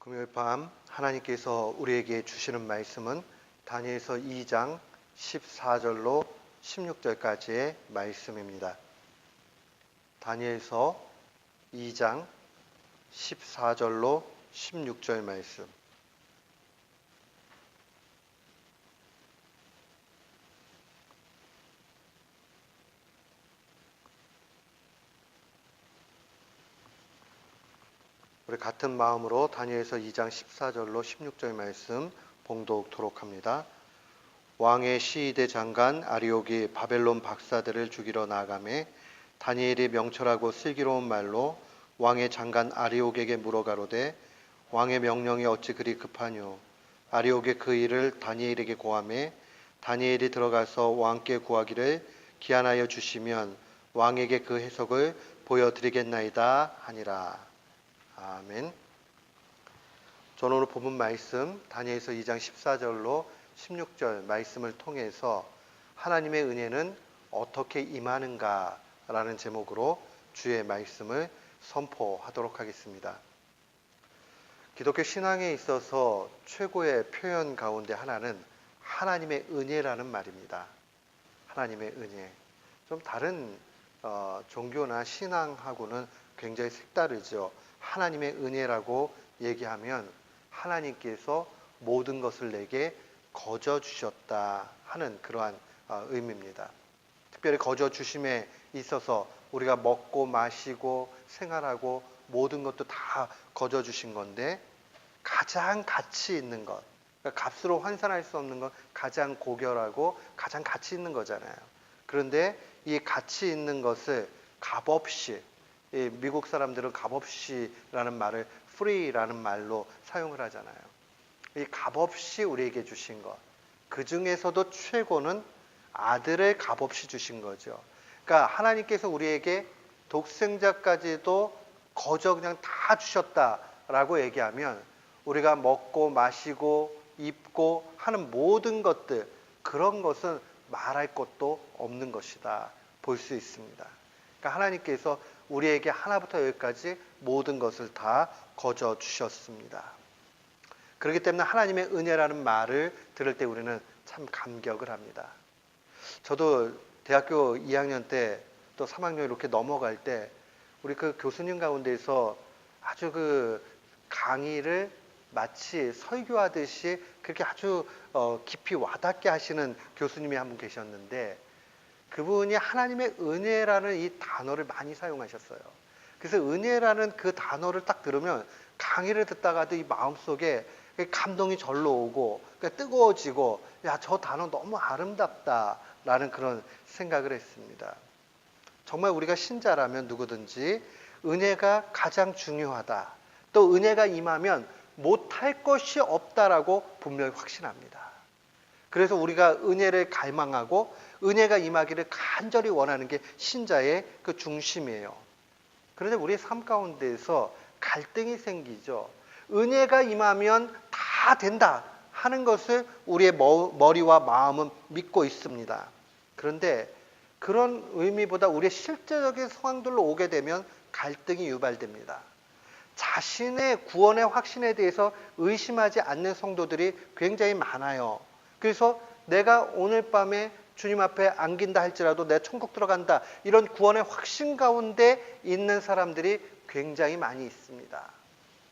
금요일 밤 하나님께서 우리에게 주시는 말씀은 다니엘서 2장 14절로 16절까지의 말씀입니다. 다니엘서 2장 14절로 16절 말씀. 우리 같은 마음으로 다니엘서 2장 14절로 16절 말씀 봉독토록 합니다. 왕의 시위대 장관 아리옥이 바벨론 박사들을 죽이러 나아가매 다니엘이 명철하고 슬기로운 말로 왕의 장관 아리옥에게 물어가로되 왕의 명령이 어찌 그리 급하뇨. 아리옥이 그 일을 다니엘에게 고하매 다니엘이 들어가서 왕께 구하기를 기한하여 주시면 왕에게 그 해석을 보여드리겠나이다 하니라. 아멘. 저는 오늘 본문 말씀 다니엘서 2장 14절로 16절 말씀을 통해서 하나님의 은혜는 어떻게 임하는가 라는 제목으로 주의 말씀을 선포하도록 하겠습니다. 기독교 신앙에 있어서 최고의 표현 가운데 하나는 하나님의 은혜라는 말입니다. 하나님의 은혜. 좀 다른 종교나 신앙하고는 굉장히 색다르죠. 하나님의 은혜라고 얘기하면 하나님께서 모든 것을 내게 거저 주셨다 하는 그러한 의미입니다. 특별히 거저 주심에 있어서 우리가 먹고 마시고 생활하고 모든 것도 다 거저 주신 건데 가장 가치 있는 것, 그러니까 값으로 환산할 수 없는 것, 가장 고결하고 가장 가치 있는 거잖아요. 그런데 이 가치 있는 것을 값없이, 미국 사람들은 값없이라는 말을 free라는 말로 사용을 하잖아요. 이 값없이 우리에게 주신 것, 그 중에서도 최고는 아들을 값없이 주신 거죠. 그러니까 하나님께서 우리에게 독생자까지도 거저 그냥 다 주셨다라고 얘기하면 우리가 먹고 마시고 입고 하는 모든 것들, 그런 것은 말할 것도 없는 것이다 볼 수 있습니다. 그러니까 하나님께서 우리에게 하나부터 열까지 모든 것을 다 거저 주셨습니다. 그렇기 때문에 하나님의 은혜라는 말을 들을 때 우리는 참 감격을 합니다. 저도 대학교 2학년 때 또 3학년 이렇게 넘어갈 때 우리 그 교수님 가운데서 아주 그 강의를 마치 설교하듯이 그렇게 아주 깊이 와닿게 하시는 교수님이 한 분 계셨는데 그분이 하나님의 은혜라는 이 단어를 많이 사용하셨어요. 그래서 은혜라는 그 단어를 딱 들으면 강의를 듣다가도 이 마음속에 감동이 절로 오고 뜨거워지고 야, 저 단어 너무 아름답다라는 그런 생각을 했습니다. 정말 우리가 신자라면 누구든지 은혜가 가장 중요하다. 또 은혜가 임하면 못할 것이 없다라고 분명히 확신합니다. 그래서 우리가 은혜를 갈망하고 은혜가 임하기를 간절히 원하는 게 신자의 그 중심이에요. 그런데 우리의 삶 가운데에서 갈등이 생기죠. 은혜가 임하면 다 된다 하는 것을 우리의 머리와 마음은 믿고 있습니다. 그런데 그런 의미보다 우리의 실제적인 상황들로 오게 되면 갈등이 유발됩니다. 자신의 구원의 확신에 대해서 의심하지 않는 성도들이 굉장히 많아요. 그래서 내가 오늘 밤에 주님 앞에 안긴다 할지라도 내 천국 들어간다, 이런 구원의 확신 가운데 있는 사람들이 굉장히 많이 있습니다.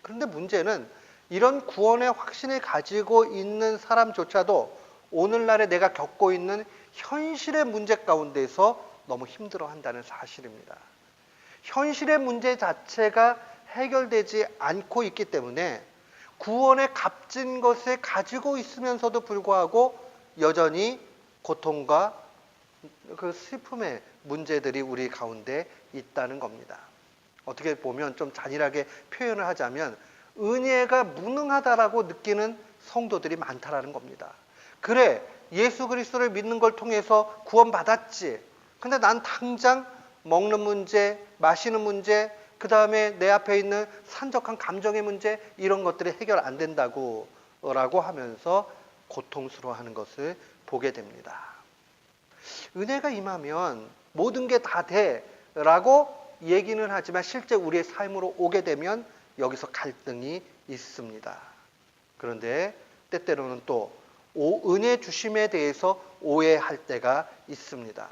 그런데 문제는 이런 구원의 확신을 가지고 있는 사람조차도 오늘날에 내가 겪고 있는 현실의 문제 가운데서 너무 힘들어한다는 사실입니다. 현실의 문제 자체가 해결되지 않고 있기 때문에 구원의 값진 것을 가지고 있으면서도 불구하고 여전히 고통과 그 슬픔의 문제들이 우리 가운데 있다는 겁니다. 어떻게 보면 좀 잔인하게 표현을 하자면 은혜가 무능하다라고 느끼는 성도들이 많다라는 겁니다. 그래, 예수 그리스도를 믿는 걸 통해서 구원받았지. 근데 난 당장 먹는 문제, 마시는 문제, 그 다음에 내 앞에 있는 산적한 감정의 문제, 이런 것들이 해결 안 된다고 라고 하면서 고통스러워하는 것을 보게 됩니다. 은혜가 임하면 모든 게 다 돼 라고 얘기는 하지만 실제 우리의 삶으로 오게 되면 여기서 갈등이 있습니다. 그런데 때때로는 또 은혜 주심에 대해서 오해할 때가 있습니다.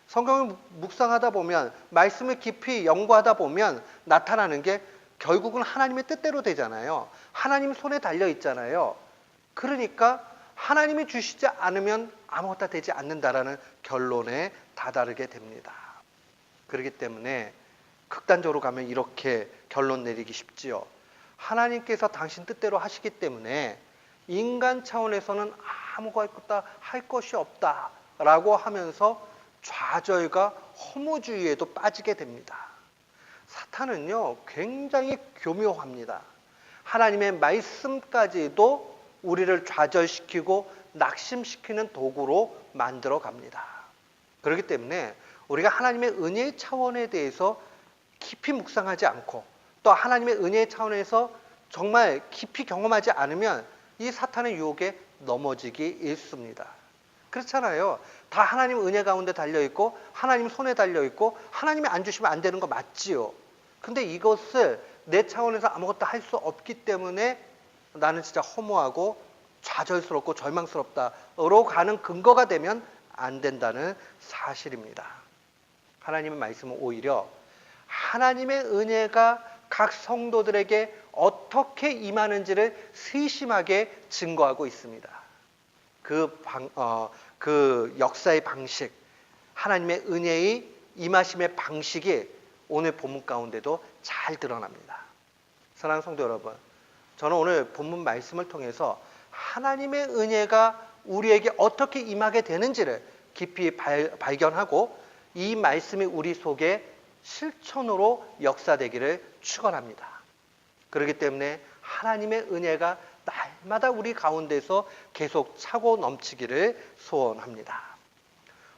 성경을 묵상하다 보면, 말씀을 깊이 연구하다 보면 나타나는 게 결국은 하나님의 뜻대로 되잖아요. 하나님 손에 달려 있잖아요. 그러니까 하나님이 주시지 않으면 아무것도 되지 않는다라는 결론에 다다르게 됩니다. 그렇기 때문에 극단적으로 가면 이렇게 결론 내리기 쉽지요. 하나님께서 당신 뜻대로 하시기 때문에 인간 차원에서는 아무것도 할 것이 없다라고 하면서 좌절과 허무주의에도 빠지게 됩니다. 사탄은요, 굉장히 교묘합니다. 하나님의 말씀까지도 우리를 좌절시키고 낙심시키는 도구로 만들어 갑니다. 그렇기 때문에 우리가 하나님의 은혜의 차원에 대해서 깊이 묵상하지 않고 또 하나님의 은혜의 차원에서 정말 깊이 경험하지 않으면 이 사탄의 유혹에 넘어지기 일쑤입니다. 그렇잖아요. 다 하나님 은혜 가운데 달려있고 하나님 손에 달려있고 하나님이 안 주시면 안 되는 거 맞지요. 근데 이것을 내 차원에서 아무것도 할 수 없기 때문에 나는 진짜 허무하고 좌절스럽고 절망스럽다로 가는 근거가 되면 안 된다는 사실입니다. 하나님의 말씀은 오히려 하나님의 은혜가 각 성도들에게 어떻게 임하는지를 세심하게 증거하고 있습니다. 그 역사의 방식, 하나님의 은혜의 임하심의 방식이 오늘 본문 가운데도 잘 드러납니다. 사랑하는 성도 여러분, 저는 오늘 본문 말씀을 통해서 하나님의 은혜가 우리에게 어떻게 임하게 되는지를 깊이 발견하고 이 말씀이 우리 속에 실천으로 역사되기를 축원합니다. 그렇기 때문에 하나님의 은혜가 날마다 우리 가운데서 계속 차고 넘치기를 소원합니다.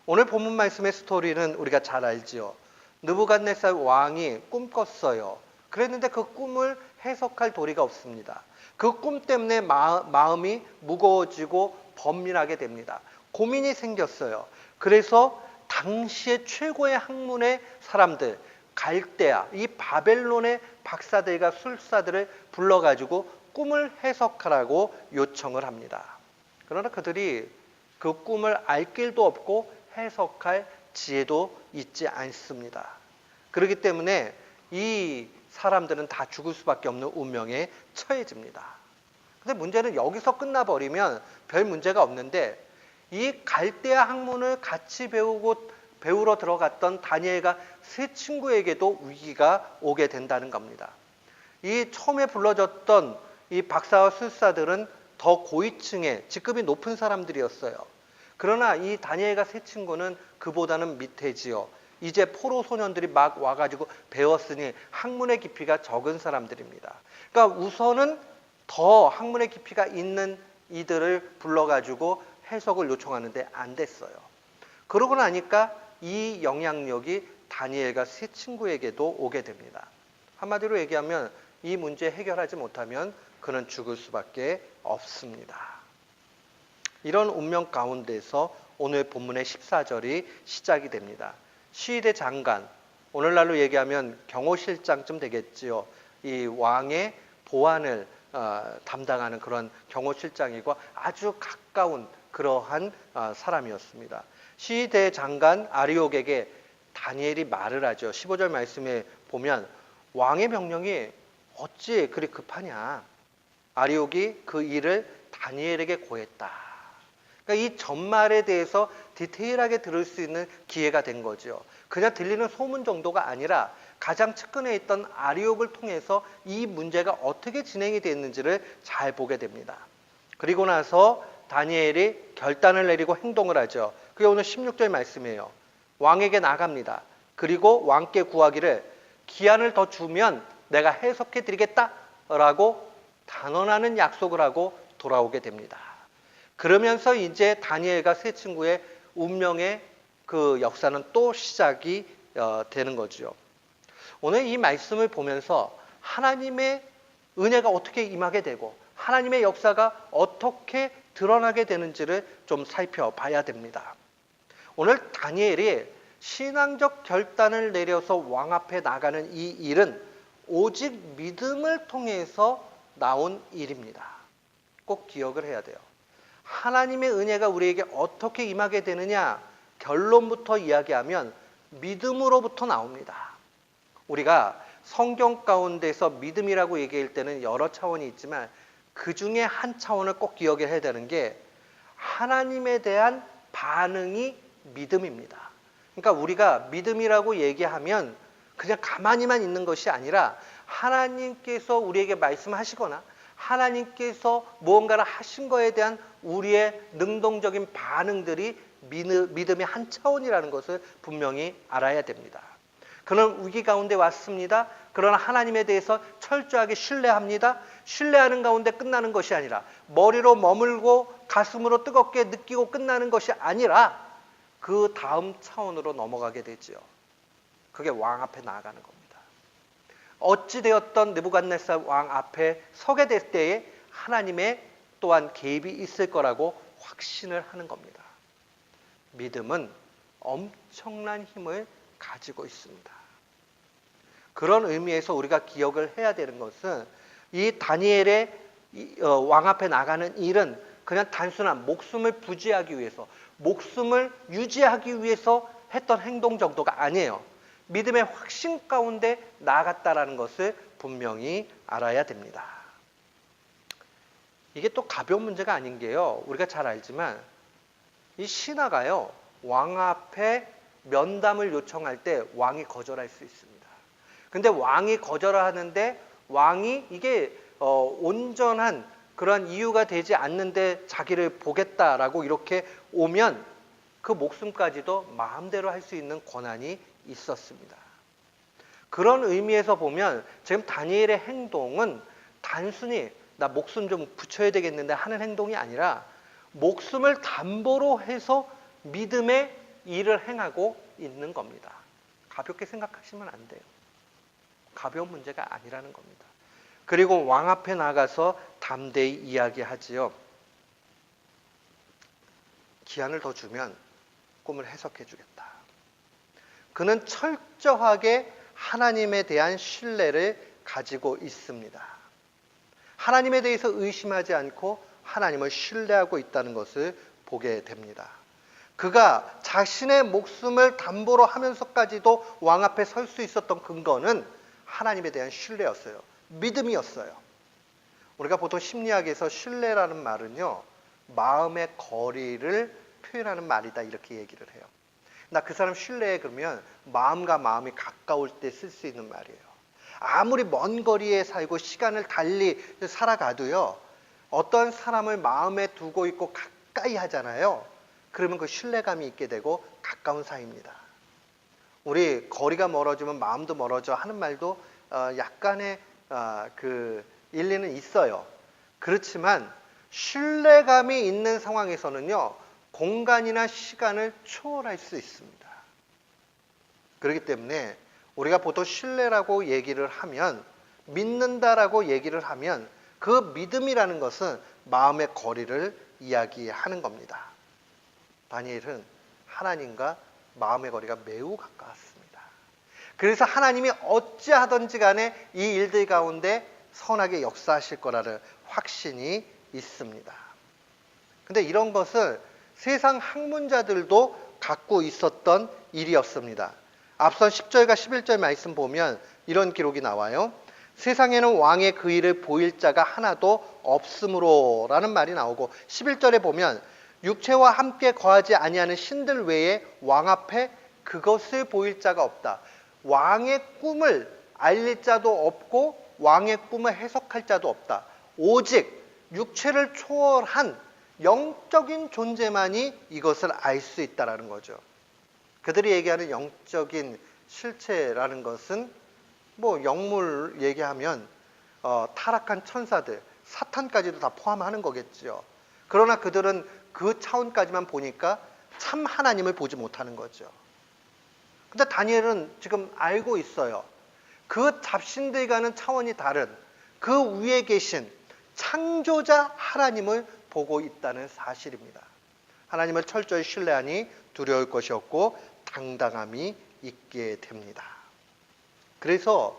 오늘 본문 말씀의 스토리는 우리가 잘 알지요. 느부갓네살 왕이 꿈 꿨어요. 그랬는데 그 꿈을 해석할 도리가 없습니다. 그 꿈 때문에 마음이 무거워지고 번민하게 됩니다. 고민이 생겼어요. 그래서 당시의 최고의 학문의 사람들, 갈대아, 이 바벨론의 박사들과 술사들을 불러가지고 꿈을 해석하라고 요청을 합니다. 그러나 그들이 그 꿈을 알 길도 없고 해석할 지혜도 있지 않습니다. 그렇기 때문에 이 사람들은 다 죽을 수밖에 없는 운명에 처해집니다. 근데 문제는 여기서 끝나버리면 별 문제가 없는데 이 갈대아 학문을 같이 배우러 들어갔던 다니엘과 세 친구에게도 위기가 오게 된다는 겁니다. 이 처음에 불러졌던 이 박사와 술사들은 더 고위층의 직급이 높은 사람들이었어요. 그러나 이 다니엘과 세 친구는 그보다는 밑에지요. 이제 포로 소년들이 막 와가지고 배웠으니 학문의 깊이가 적은 사람들입니다. 그러니까 우선은 더 학문의 깊이가 있는 이들을 불러가지고 해석을 요청하는데 안 됐어요. 그러고 나니까 이 영향력이 다니엘과 세 친구에게도 오게 됩니다. 한마디로 얘기하면 이 문제 해결하지 못하면 그는 죽을 수밖에 없습니다. 이런 운명 가운데서 오늘 본문의 14절이 시작이 됩니다. 시위대 장관, 오늘날로 얘기하면 경호실장쯤 되겠지요. 이 왕의 보안을 담당하는 그런 경호실장이고 아주 가까운 그러한 사람이었습니다. 시위대 장관 아리옥에게 다니엘이 말을 하죠. 15절 말씀에 보면 왕의 명령이 어찌 그리 급하냐. 아리옥이 그 일을 다니엘에게 고했다. 그러니까 이 전말에 대해서 디테일하게 들을 수 있는 기회가 된 거죠. 그냥 들리는 소문 정도가 아니라 가장 측근에 있던 아리옥을 통해서 이 문제가 어떻게 진행이 됐는지를 잘 보게 됩니다. 그리고 나서 다니엘이 결단을 내리고 행동을 하죠. 그게 오늘 16절 말씀이에요. 왕에게 나갑니다. 그리고 왕께 구하기를 기한을 더 주면 내가 해석해 드리겠다라고 단언하는 약속을 하고 돌아오게 됩니다. 그러면서 이제 다니엘과 세 친구의 운명의 그 역사는 또 시작이 되는 거죠. 오늘 이 말씀을 보면서 하나님의 은혜가 어떻게 임하게 되고 하나님의 역사가 어떻게 드러나게 되는지를 좀 살펴봐야 됩니다. 오늘 다니엘이 신앙적 결단을 내려서 왕 앞에 나가는 이 일은 오직 믿음을 통해서 나온 일입니다. 꼭 기억을 해야 돼요. 하나님의 은혜가 우리에게 어떻게 임하게 되느냐? 결론부터 이야기하면 믿음으로부터 나옵니다. 우리가 성경 가운데서 믿음이라고 얘기할 때는 여러 차원이 있지만 그 중에 한 차원을 꼭 기억해야 되는 게 하나님에 대한 반응이 믿음입니다. 그러니까 우리가 믿음이라고 얘기하면 그냥 가만히만 있는 것이 아니라 하나님께서 우리에게 말씀하시거나 하나님께서 무언가를 하신 거에 대한 우리의 능동적인 반응들이 믿음의 한 차원이라는 것을 분명히 알아야 됩니다. 그런 위기 가운데 왔습니다. 그러나 하나님에 대해서 철저하게 신뢰합니다. 신뢰하는 가운데 끝나는 것이 아니라 머리로 머물고 가슴으로 뜨겁게 느끼고 끝나는 것이 아니라 그 다음 차원으로 넘어가게 되지요. 그게 왕 앞에 나아가는 겁니다. 어찌되었던 느부갓네살 왕 앞에 서게 될 때에 하나님의 또한 개입이 있을 거라고 확신을 하는 겁니다. 믿음은 엄청난 힘을 가지고 있습니다. 그런 의미에서 우리가 기억을 해야 되는 것은 이 다니엘의 왕 앞에 나가는 일은 그냥 단순한 목숨을 부지하기 위해서, 목숨을 유지하기 위해서 했던 행동 정도가 아니에요. 믿음의 확신 가운데 나아갔다라는 것을 분명히 알아야 됩니다. 이게 또 가벼운 문제가 아닌 게요. 우리가 잘 알지만 이 신하가요. 왕 앞에 면담을 요청할 때 왕이 거절할 수 있습니다. 근데 왕이 거절하는데 왕이 이게 온전한 그런 이유가 되지 않는데 자기를 보겠다라고 이렇게 오면 그 목숨까지도 마음대로 할 수 있는 권한이 있었습니다. 그런 의미에서 보면 지금 다니엘의 행동은 단순히 나 목숨 좀 붙여야 되겠는데 하는 행동이 아니라 목숨을 담보로 해서 믿음의 일을 행하고 있는 겁니다. 가볍게 생각하시면 안 돼요. 가벼운 문제가 아니라는 겁니다. 그리고 왕 앞에 나가서 담대히 이야기하지요. 기한을 더 주면 꿈을 해석해 주겠다. 그는 철저하게 하나님에 대한 신뢰를 가지고 있습니다. 하나님에 대해서 의심하지 않고 하나님을 신뢰하고 있다는 것을 보게 됩니다. 그가 자신의 목숨을 담보로 하면서까지도 왕 앞에 설 수 있었던 근거는 하나님에 대한 신뢰였어요. 믿음이었어요. 우리가 보통 심리학에서 신뢰라는 말은요, 마음의 거리를 표현하는 말이다 이렇게 얘기를 해요. 나 그 사람 신뢰해 그러면 마음과 마음이 가까울 때 쓸 수 있는 말이에요. 아무리 먼 거리에 살고 시간을 달리 살아가도요, 어떤 사람을 마음에 두고 있고 가까이 하잖아요. 그러면 그 신뢰감이 있게 되고 가까운 사이입니다. 우리 거리가 멀어지면 마음도 멀어져 하는 말도 약간의 그 일리는 있어요. 그렇지만 신뢰감이 있는 상황에서는요, 공간이나 시간을 초월할 수 있습니다. 그렇기 때문에 우리가 보통 신뢰라고 얘기를 하면, 믿는다라고 얘기를 하면 그 믿음이라는 것은 마음의 거리를 이야기하는 겁니다. 다니엘은 하나님과 마음의 거리가 매우 가까웠습니다. 그래서 하나님이 어찌하든지 간에 이 일들 가운데 선하게 역사하실 거라는 확신이 있습니다. 근데 이런 것을 세상 학문자들도 갖고 있었던 일이었습니다. 앞선 10절과 11절 말씀 보면 이런 기록이 나와요. 세상에는 왕의 그 일을 보일 자가 하나도 없으므로 라는 말이 나오고, 11절에 보면 육체와 함께 거하지 아니하는 신들 외에 왕 앞에 그것을 보일 자가 없다. 왕의 꿈을 알릴 자도 없고 왕의 꿈을 해석할 자도 없다. 오직 육체를 초월한 영적인 존재만이 이것을 알 수 있다라는 거죠. 그들이 얘기하는 영적인 실체라는 것은 뭐 영물 얘기하면 타락한 천사들, 사탄까지도 다 포함하는 거겠죠. 그러나 그들은 그 차원까지만 보니까 참 하나님을 보지 못하는 거죠. 근데 다니엘은 지금 알고 있어요. 그 잡신들과는 차원이 다른 그 위에 계신 창조자 하나님을 보고 있다는 사실입니다. 하나님을 철저히 신뢰하니 두려울 것이 없고 당당함이 있게 됩니다. 그래서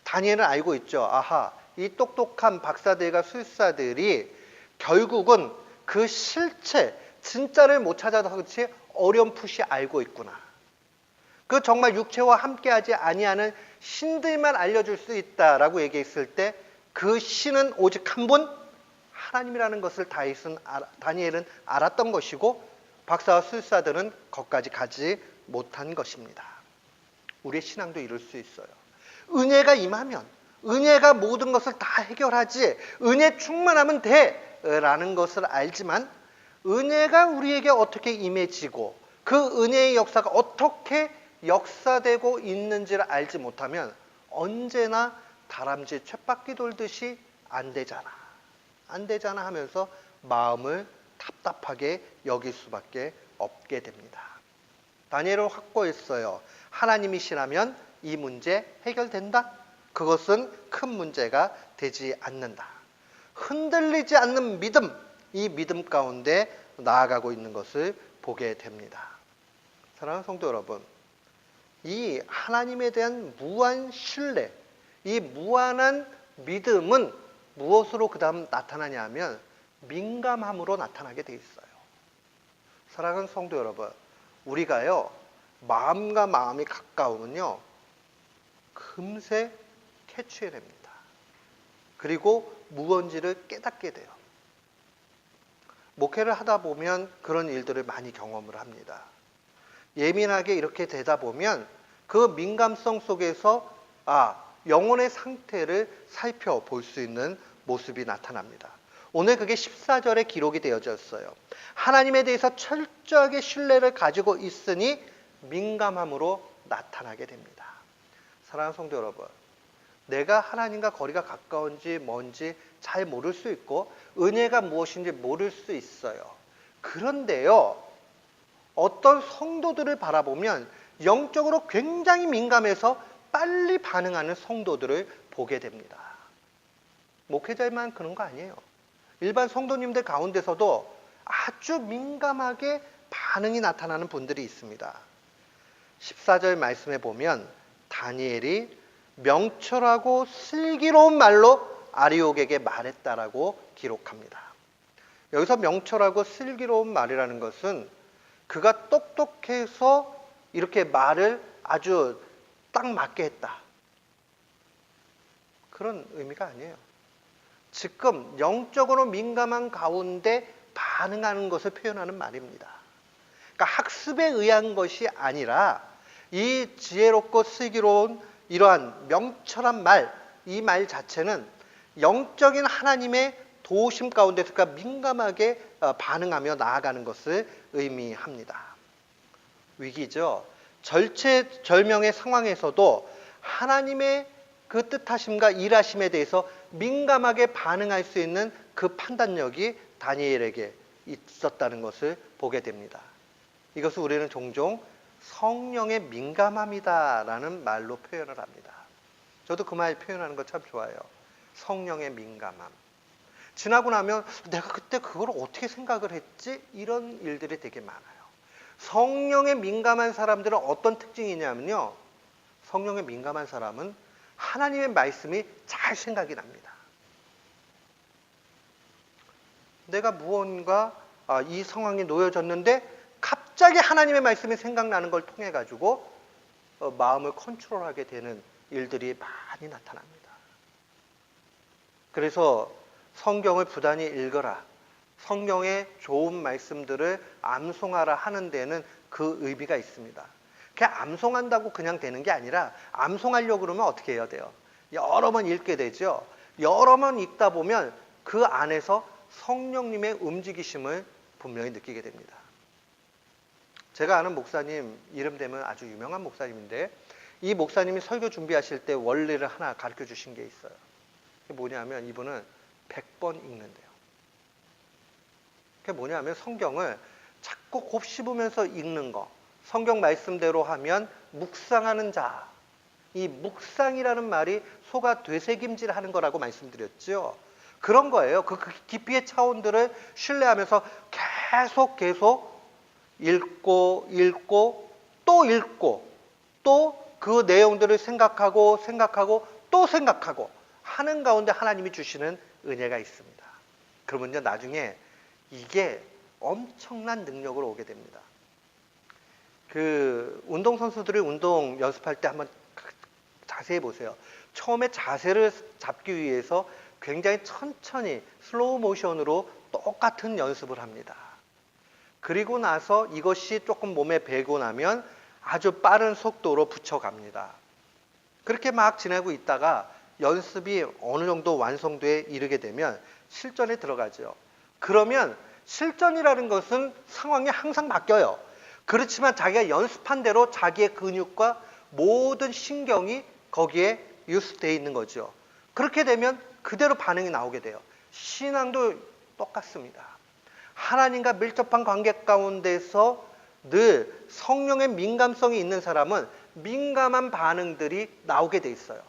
다니엘은 알고 있죠. 아하, 이 똑똑한 박사들과 술사들이 결국은 그 실체, 진짜를 못 찾아서 그렇지 어렴풋이 알고 있구나. 그 정말 육체와 함께하지 아니하는 신들만 알려줄 수 있다라고 얘기했을 때 그 신은 오직 한 분, 하나님이라는 것을 다니엘은 알았던 것이고 박사와 술사들은 거기까지 가지 못한 것입니다. 우리의 신앙도 이럴 수 있어요. 은혜가 임하면 은혜가 모든 것을 다 해결하지, 은혜 충만하면 돼 라는 것을 알지만 은혜가 우리에게 어떻게 임해지고 그 은혜의 역사가 어떻게 역사되고 있는지를 알지 못하면 언제나 다람쥐 쳇바퀴 돌듯이 안 되잖아 하면서 마음을 답답하게 여길 수밖에 없게 됩니다. 다니엘은 확고했어요. 하나님이시라면 이 문제 해결된다. 그것은 큰 문제가 되지 않는다. 흔들리지 않는 믿음, 이 믿음 가운데 나아가고 있는 것을 보게 됩니다. 사랑하는 성도 여러분, 이 하나님에 대한 무한 신뢰, 이 무한한 믿음은 무엇으로 그 다음 나타나냐 하면 민감함으로 나타나게 돼 있어요. 사랑하는 성도 여러분, 우리가요 마음과 마음이 가까우면요 금세 캐치해냅니다. 그리고 무언지를 깨닫게 돼요. 목회를 하다 보면 그런 일들을 많이 경험을 합니다. 예민하게 이렇게 되다 보면 그 민감성 속에서 영혼의 상태를 살펴볼 수 있는 모습이 나타납니다. 오늘 그게 14절에 기록이 되어졌어요. 하나님에 대해서 철저하게 신뢰를 가지고 있으니 민감함으로 나타나게 됩니다. 사랑하는 성도 여러분, 내가 하나님과 거리가 가까운지 뭔지 잘 모를 수 있고 은혜가 무엇인지 모를 수 있어요. 그런데요, 어떤 성도들을 바라보면 영적으로 굉장히 민감해서 빨리 반응하는 성도들을 보게 됩니다. 목회자만 그런 거 아니에요. 일반 성도님들 가운데서도 아주 민감하게 반응이 나타나는 분들이 있습니다. 14절 말씀에 보면 다니엘이 명철하고 슬기로운 말로 아리옥에게 말했다라고 기록합니다. 여기서 명철하고 슬기로운 말이라는 것은 그가 똑똑해서 이렇게 말을 아주 딱 맞게 했다, 그런 의미가 아니에요. 지금 영적으로 민감한 가운데 반응하는 것을 표현하는 말입니다. 그러니까 학습에 의한 것이 아니라 이 지혜롭고 슬기로운 이러한 명철한 말, 이 말 자체는 영적인 하나님의 도우심 가운데서 그가 민감하게 반응하며 나아가는 것을 의미합니다. 위기죠. 절체절명의 상황에서도 하나님의 그 뜻하심과 일하심에 대해서 민감하게 반응할 수 있는 그 판단력이 다니엘에게 있었다는 것을 보게 됩니다. 이것을 우리는 종종 성령의 민감함이다라는 말로 표현을 합니다. 저도 그 말 표현하는 거 참 좋아해요. 성령의 민감함. 지나고 나면 내가 그때 그걸 어떻게 생각을 했지? 이런 일들이 되게 많아요. 성령에 민감한 사람들은 어떤 특징이냐면요, 성령에 민감한 사람은 하나님의 말씀이 잘 생각이 납니다. 내가 무언가 이 상황에 놓여졌는데 갑자기 하나님의 말씀이 생각나는 걸 통해 가지고 마음을 컨트롤하게 되는 일들이 많이 나타납니다. 그래서 성경을 부단히 읽어라, 성경의 좋은 말씀들을 암송하라 하는 데는 그 의미가 있습니다. 그냥 암송한다고 그냥 되는 게 아니라 암송하려고 그러면 어떻게 해야 돼요? 여러 번 읽게 되죠. 여러 번 읽다 보면 그 안에서 성령님의 움직이심을 분명히 느끼게 됩니다. 제가 아는 목사님, 이름 되면 아주 유명한 목사님인데 이 목사님이 설교 준비하실 때 원리를 하나 가르쳐 주신 게 있어요. 그게 뭐냐면 이분은 100번 읽는데요. 그게 뭐냐면 성경을 자꾸 곱씹으면서 읽는 거. 성경 말씀대로 하면 묵상하는 자. 이 묵상이라는 말이 속아 되새김질하는 거라고 말씀드렸죠. 그런 거예요. 그 깊이의 차원들을 신뢰하면서 계속 읽고 또 그 내용들을 생각하고 또 생각하고 하는 가운데 하나님이 주시는 은혜가 있습니다. 그러면요, 나중에 이게 엄청난 능력으로 오게 됩니다. 그 운동선수들이 운동 연습할 때 한번 자세히 보세요. 처음에 자세를 잡기 위해서 굉장히 천천히 슬로우 모션으로 똑같은 연습을 합니다. 그리고 나서 이것이 조금 몸에 배고 나면 아주 빠른 속도로 붙여갑니다. 그렇게 막 지내고 있다가 연습이 어느 정도 완성도에 이르게 되면 실전에 들어가죠. 그러면 실전이라는 것은 상황이 항상 바뀌어요. 그렇지만 자기가 연습한 대로 자기의 근육과 모든 신경이 거기에 유습되어 있는 거죠. 그렇게 되면 그대로 반응이 나오게 돼요. 신앙도 똑같습니다. 하나님과 밀접한 관계 가운데서 늘 성령의 민감성이 있는 사람은 민감한 반응들이 나오게 돼 있어요.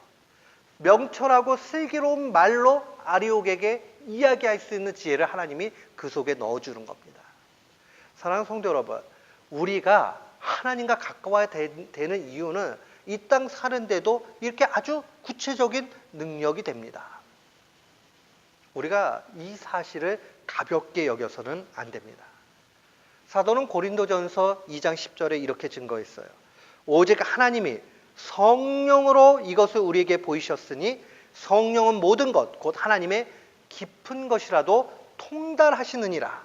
명철하고 슬기로운 말로 아리옥에게 이야기할 수 있는 지혜를 하나님이 그 속에 넣어주는 겁니다. 사랑하는 성도 여러분, 우리가 하나님과 가까워야 되는 이유는 이 땅 사는데도 이렇게 아주 구체적인 능력이 됩니다. 우리가 이 사실을 가볍게 여겨서는 안 됩니다. 사도는 고린도전서 2장 10절에 이렇게 증거했어요. 오직 하나님이 성령으로 이것을 우리에게 보이셨으니 성령은 모든 것, 곧 하나님의 깊은 것이라도 통달하시느니라.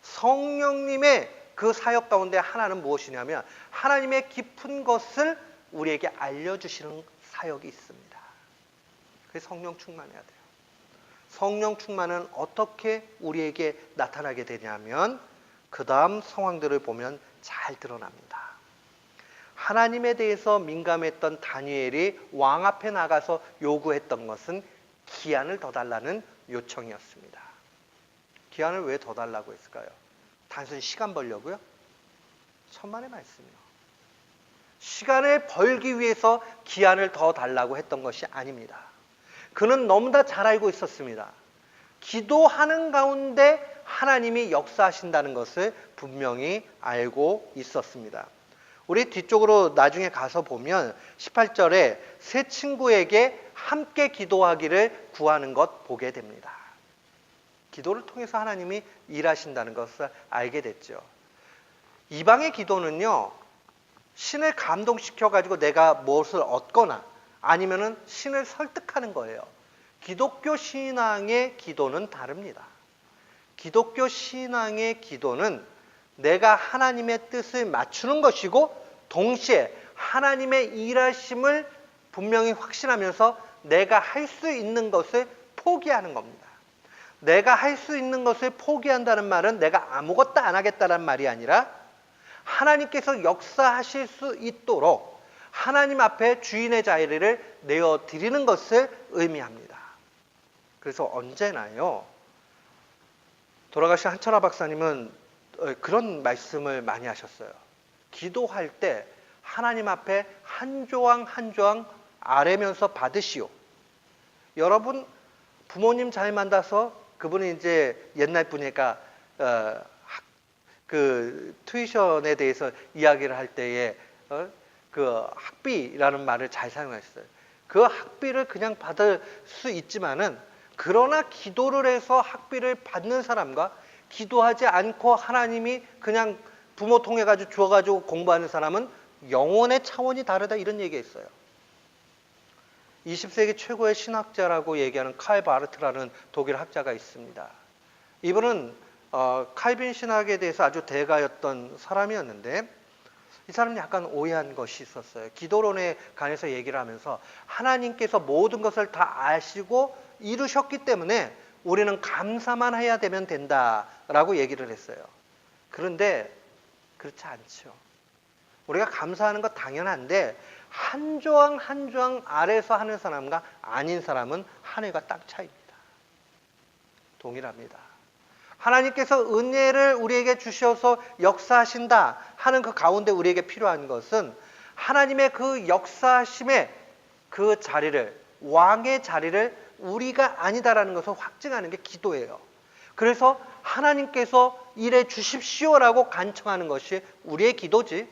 성령님의 그 사역 가운데 하나는 무엇이냐면 하나님의 깊은 것을 우리에게 알려주시는 사역이 있습니다. 그래서 성령 충만해야 돼요. 성령 충만은 어떻게 우리에게 나타나게 되냐면 그 다음 상황들을 보면 잘 드러납니다. 하나님에 대해서 민감했던 다니엘이 왕 앞에 나가서 요구했던 것은 기한을 더 달라는 요청이었습니다. 기한을 왜 더 달라고 했을까요? 단순히 시간 벌려고요? 천만의 말씀이요. 시간을 벌기 위해서 기한을 더 달라고 했던 것이 아닙니다. 그는 너무나 잘 알고 있었습니다. 기도하는 가운데 하나님이 역사하신다는 것을 분명히 알고 있었습니다. 우리 뒤쪽으로 나중에 가서 보면 18절에 세 친구에게 함께 기도하기를 구하는 것 보게 됩니다. 기도를 통해서 하나님이 일하신다는 것을 알게 됐죠. 이방의 기도는요, 신을 감동시켜가지고 내가 무엇을 얻거나 아니면은 신을 설득하는 거예요. 기독교 신앙의 기도는 다릅니다. 기독교 신앙의 기도는 내가 하나님의 뜻을 맞추는 것이고 동시에 하나님의 일하심을 분명히 확신하면서 내가 할 수 있는 것을 포기하는 겁니다. 내가 할 수 있는 것을 포기한다는 말은 내가 아무것도 안 하겠다는 말이 아니라 하나님께서 역사하실 수 있도록 하나님 앞에 주인의 자리를 내어드리는 것을 의미합니다. 그래서 언제나요, 돌아가신 한철아 박사님은 그런 말씀을 많이 하셨어요. 기도할 때 하나님 앞에 한 조항 한 조항 아뢰면서 받으시오. 여러분 부모님 잘 만나서 그분은 이제 옛날 분이니까 그 튜이션에 대해서 이야기를 할 때에 그 학비라는 말을 잘 사용했어요. 그 학비를 그냥 받을 수 있지만은 그러나 기도를 해서 학비를 받는 사람과 기도하지 않고 하나님이 그냥 부모 통해 가지고 주어 가지고 공부하는 사람은 영혼의 차원이 다르다, 이런 얘기했어요. 20세기 최고의 신학자라고 얘기하는 칼 바르트라는 독일 학자가 있습니다. 이분은 칼빈 신학에 대해서 아주 대가였던 사람이었는데 이 사람은 약간 오해한 것이 있었어요. 기도론에 관해서 얘기를 하면서 하나님께서 모든 것을 다 아시고 이루셨기 때문에 우리는 감사만 해야 되면 된다라고 얘기를 했어요. 그런데 그렇지 않죠. 우리가 감사하는 것 당연한데 한 조항 한 조항 아래서 하는 사람과 아닌 사람은 하늘과 땅 차이입니다. 동일합니다. 하나님께서 은혜를 우리에게 주셔서 역사하신다 하는 그 가운데 우리에게 필요한 것은 하나님의 그 역사하심의 그 자리를, 왕의 자리를 우리가 아니다라는 것을 확증하는 게 기도예요. 그래서 하나님께서 일해 주십시오라고 간청하는 것이 우리의 기도지,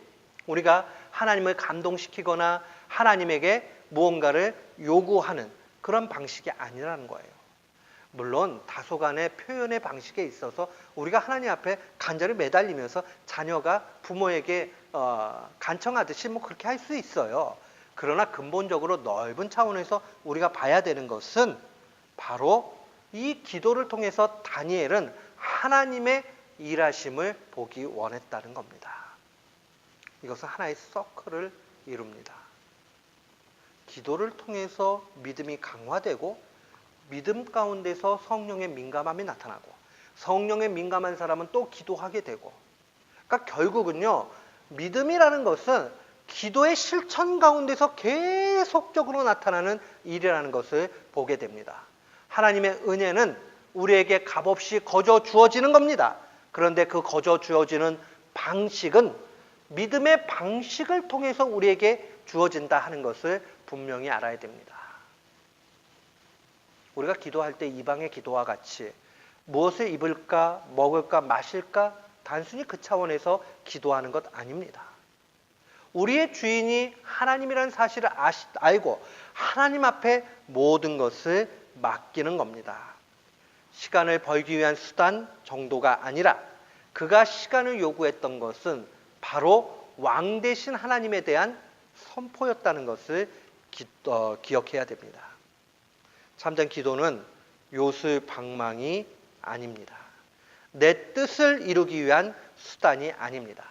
우리가 하나님을 감동시키거나 하나님에게 무언가를 요구하는 그런 방식이 아니라는 거예요. 물론 다소간의 표현의 방식에 있어서 우리가 하나님 앞에 간절히 매달리면서 자녀가 부모에게 간청하듯이 뭐 그렇게 할 수 있어요. 그러나 근본적으로 넓은 차원에서 우리가 봐야 되는 것은 바로 이 기도를 통해서 다니엘은 하나님의 일하심을 보기 원했다는 겁니다. 이것은 하나의 서클을 이룹니다. 기도를 통해서 믿음이 강화되고 믿음 가운데서 성령의 민감함이 나타나고 성령의 민감한 사람은 또 기도하게 되고, 그러니까 결국은요, 믿음이라는 것은 기도의 실천 가운데서 계속적으로 나타나는 일이라는 것을 보게 됩니다. 하나님의 은혜는 우리에게 값없이 거저 주어지는 겁니다. 그런데 그 거저 주어지는 방식은 믿음의 방식을 통해서 우리에게 주어진다 하는 것을 분명히 알아야 됩니다. 우리가 기도할 때 이방의 기도와 같이 무엇을 입을까, 먹을까, 마실까 단순히 그 차원에서 기도하는 것 아닙니다. 우리의 주인이 하나님이라는 사실을 알고 하나님 앞에 모든 것을 맡기는 겁니다. 시간을 벌기 위한 수단 정도가 아니라 그가 시간을 요구했던 것은 바로 왕 대신 하나님에 대한 선포였다는 것을 기억해야 됩니다. 참된 기도는 요술방망이 아닙니다. 내 뜻을 이루기 위한 수단이 아닙니다.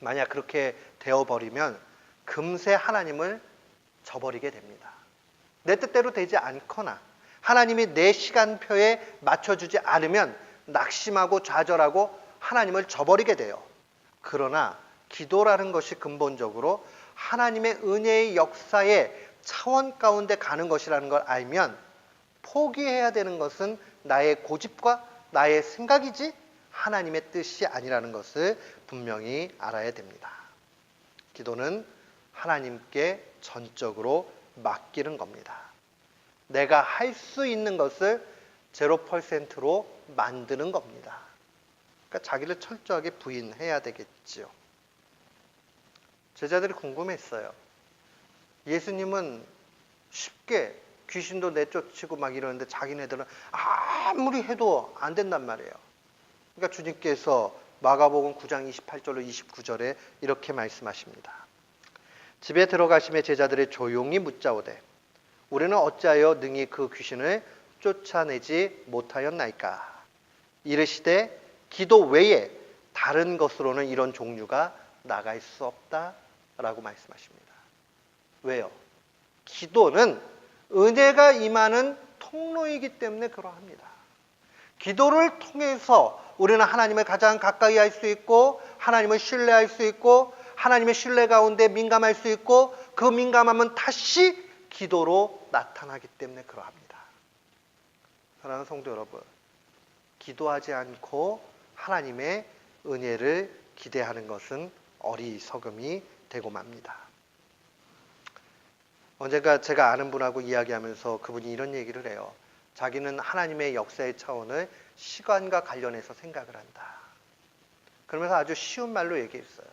만약 그렇게 되어버리면 금세 하나님을 저버리게 됩니다. 내 뜻대로 되지 않거나 하나님이 내 시간표에 맞춰주지 않으면 낙심하고 좌절하고 하나님을 저버리게 돼요. 그러나 기도라는 것이 근본적으로 하나님의 은혜의 역사의 차원 가운데 가는 것이라는 걸 알면 포기해야 되는 것은 나의 고집과 나의 생각이지 하나님의 뜻이 아니라는 것을 분명히 알아야 됩니다. 기도는 하나님께 전적으로 맡기는 겁니다. 내가 할 수 있는 것을 0%로 만드는 겁니다. 그러니까 자기를 철저하게 부인해야 되겠지요. 제자들이 궁금했어요. 예수님은 쉽게 귀신도 내쫓고 막 이러는데 자기네들은 아무리 해도 안 된단 말이에요. 그러니까 주님께서 마가복음 9장 28절로 29절에 이렇게 말씀하십니다. 집에 들어가심에 제자들이 조용히 묻자오되 우리는 어찌하여 능히 그 귀신을 쫓아내지 못하였나이까. 이르시되 기도 외에 다른 것으로는 이런 종류가 나갈 수 없다라고 말씀하십니다. 왜요? 기도는 은혜가 임하는 통로이기 때문에 그러합니다. 기도를 통해서 우리는 하나님을 가장 가까이 할 수 있고 하나님을 신뢰할 수 있고 하나님의 신뢰 가운데 민감할 수 있고 그 민감함은 다시 기도로 나타나기 때문에 그러합니다. 사랑하는 성도 여러분, 기도하지 않고 하나님의 은혜를 기대하는 것은 어리석음이 되고 맙니다. 언젠가 제가 아는 분하고 이야기하면서 그분이 이런 얘기를 해요. 자기는 하나님의 역사의 차원을 시간과 관련해서 생각을 한다. 그러면서 아주 쉬운 말로 얘기했어요.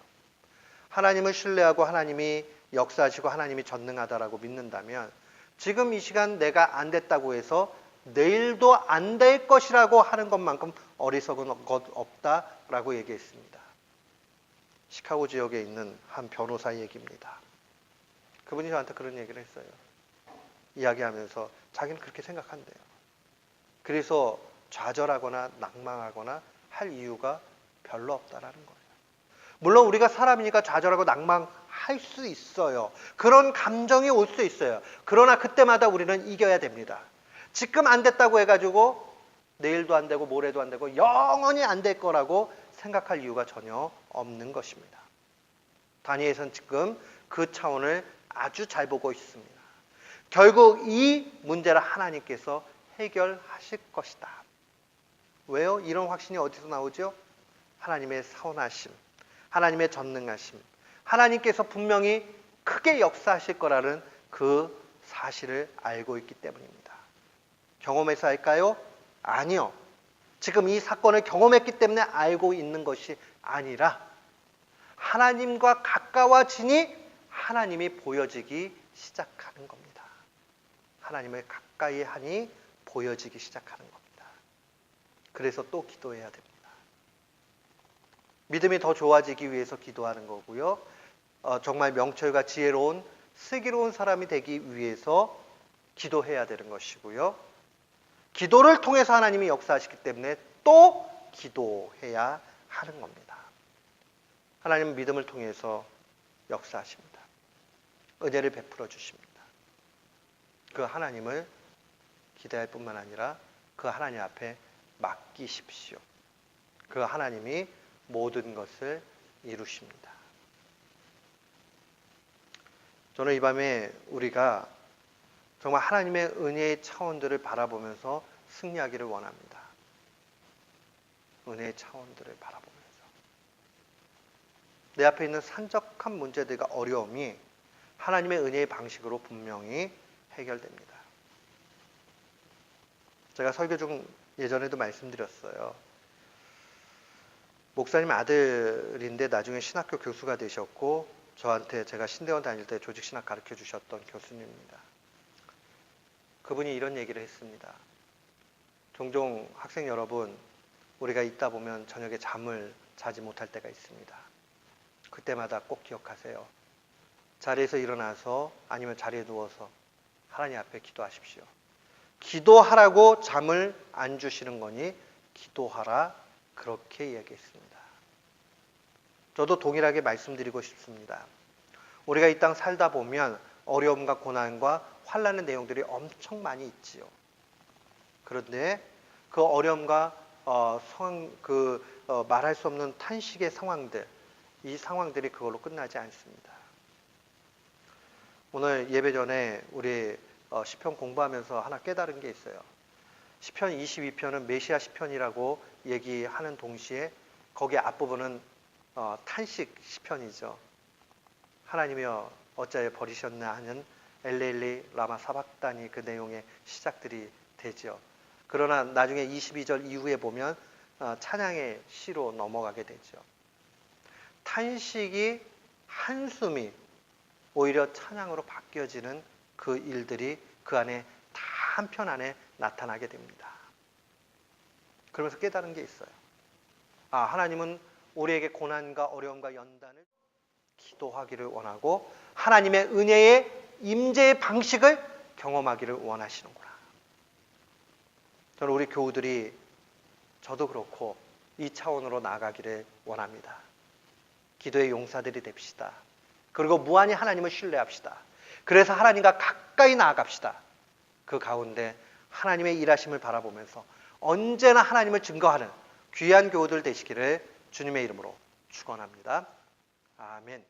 하나님을 신뢰하고 하나님이 역사하시고 하나님이 전능하다라고 믿는다면 지금 이 시간 내가 안 됐다고 해서 내일도 안 될 것이라고 하는 것만큼 어리석은 것 없다라고 얘기했습니다. 시카고 지역에 있는 한 변호사 얘기입니다. 그분이 저한테 그런 얘기를 했어요. 이야기하면서 자기는 그렇게 생각한대요. 그래서 좌절하거나 낭망하거나 할 이유가 별로 없다라는 거예요. 물론 우리가 사람이니까 좌절하고 낭망할 수 있어요. 그런 감정이 올 수 있어요. 그러나 그때마다 우리는 이겨야 됩니다. 지금 안 됐다고 해가지고 내일도 안 되고 모레도 안 되고 영원히 안 될 거라고 생각할 이유가 전혀 없는 것입니다. 다니엘은 지금 그 차원을 아주 잘 보고 있습니다. 결국 이 문제를 하나님께서 해결하실 것이다. 왜요? 이런 확신이 어디서 나오죠? 하나님의 선하심, 하나님의 전능하심, 하나님께서 분명히 크게 역사하실 거라는 그 사실을 알고 있기 때문입니다. 경험해서 할까요? 아니요. 지금 이 사건을 경험했기 때문에 알고 있는 것이 아니라 하나님과 가까워지니 하나님이 보여지기 시작하는 겁니다. 하나님을 가까이 하니 보여지기 시작하는 겁니다. 그래서 또 기도해야 됩니다. 믿음이 더 좋아지기 위해서 기도하는 거고요. 정말 명철과 지혜로운 슬기로운 사람이 되기 위해서 기도해야 되는 것이고요. 기도를 통해서 하나님이 역사하시기 때문에 또 기도해야 하는 겁니다. 하나님은 믿음을 통해서 역사하십니다. 은혜를 베풀어 주십니다. 그 하나님을 기대할 뿐만 아니라 그 하나님 앞에 맡기십시오. 그 하나님이 모든 것을 이루십니다. 저는 이 밤에 우리가 정말 하나님의 은혜의 차원들을 바라보면서 승리하기를 원합니다. 은혜의 차원들을 바라보면서 내 앞에 있는 산적한 문제들과 어려움이 하나님의 은혜의 방식으로 분명히 해결됩니다. 제가 설교 중 예전에도 말씀드렸어요. 목사님 아들인데 나중에 신학교 교수가 되셨고 저한테 제가 신대원 다닐 때 조직신학 가르쳐 주셨던 교수님입니다. 그분이 이런 얘기를 했습니다. 종종 학생 여러분, 우리가 있다 보면 저녁에 잠을 자지 못할 때가 있습니다. 그때마다 꼭 기억하세요. 자리에서 일어나서 아니면 자리에 누워서 하나님 앞에 기도하십시오. 기도하라고 잠을 안 주시는 거니 기도하라, 그렇게 이야기했습니다. 저도 동일하게 말씀드리고 싶습니다. 우리가 이 땅 살다 보면 어려움과 고난과 환난의 내용들이 엄청 많이 있지요. 그런데 그 어려움과 말할 수 없는 탄식의 상황들, 이 상황들이 그걸로 끝나지 않습니다. 오늘 예배 전에 우리 시편 공부하면서 하나 깨달은 게 있어요. 시편 22편은 메시아 시편이라고 얘기하는 동시에 거기 앞부분은 탄식 시편이죠. 하나님이여 어찌하여 버리셨나 하는 엘레일리 라마 사박다니 그 내용의 시작들이 되죠. 그러나 나중에 22절 이후에 보면 찬양의 시로 넘어가게 되죠. 탄식이, 한숨이 오히려 찬양으로 바뀌어지는 그 일들이 그 안에 다 한편 안에 나타나게 됩니다. 그러면서 깨달은 게 있어요. 하나님은 우리에게 고난과 어려움과 연단을 기도하기를 원하고 하나님의 은혜의 임재의 방식을 경험하기를 원하시는구나. 저는 우리 교우들이, 저도 그렇고 이 차원으로 나아가기를 원합니다. 기도의 용사들이 됩시다. 그리고 무한히 하나님을 신뢰합시다. 그래서 하나님과 가까이 나아갑시다. 그 가운데 하나님의 일하심을 바라보면서 언제나 하나님을 증거하는 귀한 교우들 되시기를 주님의 이름으로 축원합니다. 아멘.